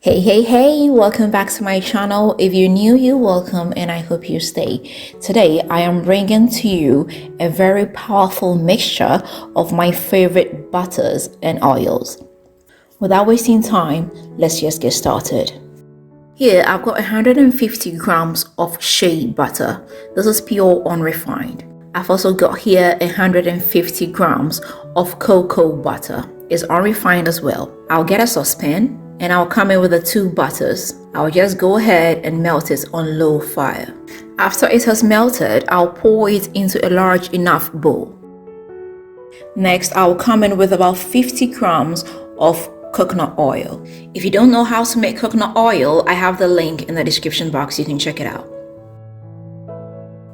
Hey, welcome back to my channel. If you're new, you're welcome and I hope you stay. Today, I am bringing to you a very powerful mixture of my favorite butters and oils. Without wasting time, let's just get started. Here, I've got 150 grams of shea butter. This is pure unrefined. I've also got here 150 grams of cocoa butter. It's unrefined as well. I'll get a saucepan and I'll come in with the two butters. I'll just go ahead and melt it on low fire. After it has melted, I'll pour it into a large enough bowl. Next, I'll come in with about 50 grams of coconut oil. If you don't know how to make coconut oil, I have the link in the description box. You can check it out.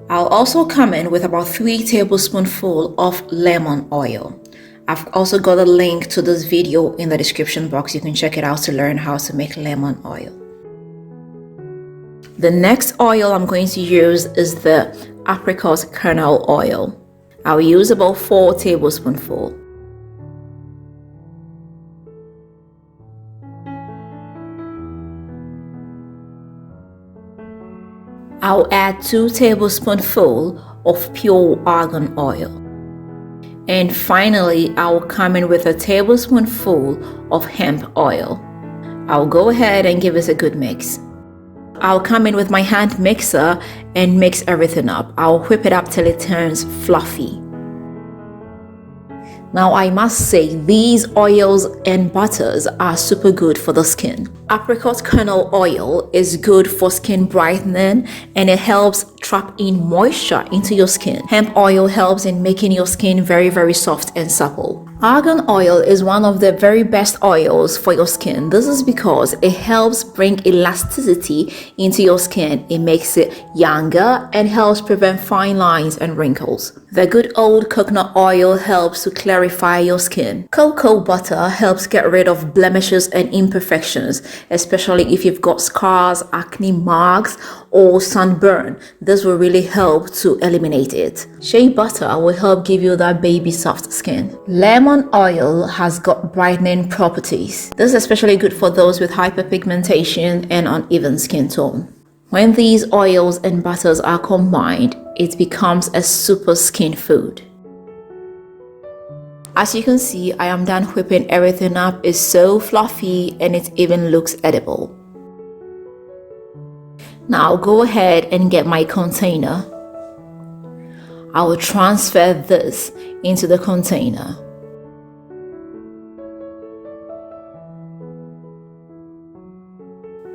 I'll also come in with about 3 tablespoonfuls of lemon oil. I've also got a link to this video in the description box. You can check it out to learn how to make lemon oil. The next oil I'm going to use is the apricot kernel oil. I'll use about 4 tablespoonfuls. I'll add 2 tablespoonfuls of pure argan oil. And finally, I'll come in with a tablespoonful of hemp oil. I'll go ahead and give it a good mix. I'll come in with my hand mixer and mix everything up. I'll whip it up till it turns fluffy. Now, I must say, these oils and butters are super good for the skin. Apricot kernel oil is good for skin brightening and it helps trap in moisture into your skin. Hemp oil helps in making your skin very soft and supple. Argan oil is one of the very best oils for your skin. This is because it helps bring elasticity into your skin. It makes it younger and helps prevent fine lines and wrinkles. The good old coconut oil helps to clarify your skin. Cocoa butter helps get rid of blemishes and imperfections, especially if you've got scars, acne marks, or sunburn. This will really help to eliminate it. Shea butter will help give you that baby soft skin. Lemon oil has got brightening properties. This is especially good for those with hyperpigmentation and uneven skin tone. When these oils and butters are combined, it becomes a super skin food. As you can see, I am done whipping everything up. It's so fluffy and it even looks edible. Now I'll go ahead and get my container. I will transfer this into the container.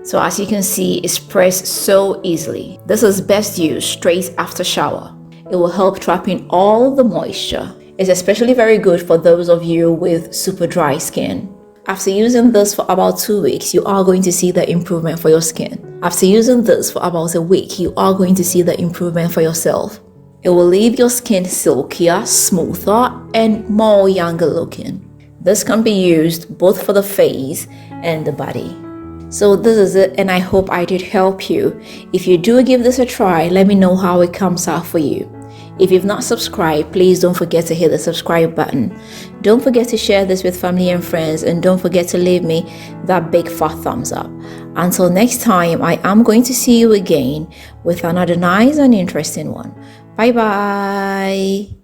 So as you can see, it's pressed so easily. This is best used straight after shower. It will help trap in all the moisture. It's especially very good for those of you with super dry skin. After using this for about 2 weeks, you are going to see the improvement for your skin. After using this for about a week, you are going to see the improvement for yourself. It will leave your skin silkier, smoother, and more younger looking. This can be used both for the face and the body. So this is it, and I hope I did help you. If you do give this a try, let me know how it comes out for you. If you've not subscribed, please don't forget to hit the subscribe button. Don't forget to share this with family and friends, and don't forget to leave me that big fat thumbs up. Until next time, I am going to see you again with another nice and interesting one. Bye bye.